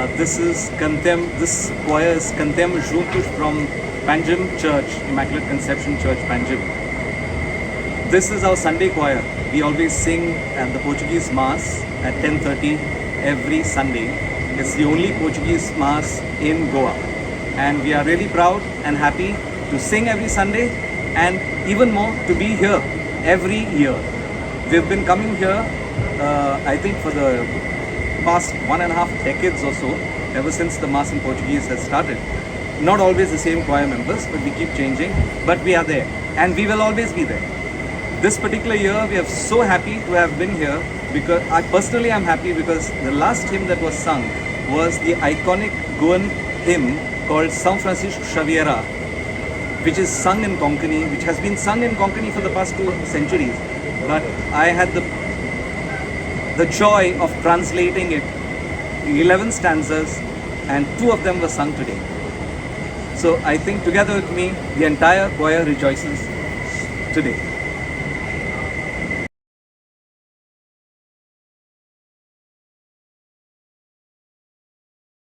This choir is Kantem Juntos from Panjim Church, Immaculate Conception Church, Panjim. This is our Sunday choir. We always sing at the Portuguese Mass at 10:30 every Sunday. It's the only Portuguese Mass in Goa. And we are really proud and happy to sing every Sunday and even more to be here every year. We've been coming here, I think for the past 1.5 decades or so, ever since the Mass in Portuguese has started. Not always the same choir members, but we keep changing. But we are there and we will always be there. This particular year, we are so happy to have been here because I personally am happy because the last hymn that was sung was the iconic Goan hymn called São Francisco Xavier, which is sung in Konkani, which has been sung in Konkani for the past 2 centuries. But I had the joy of translating it, 11 stanzas, and 2 of them were sung today. So I think together with me, the entire choir rejoices today.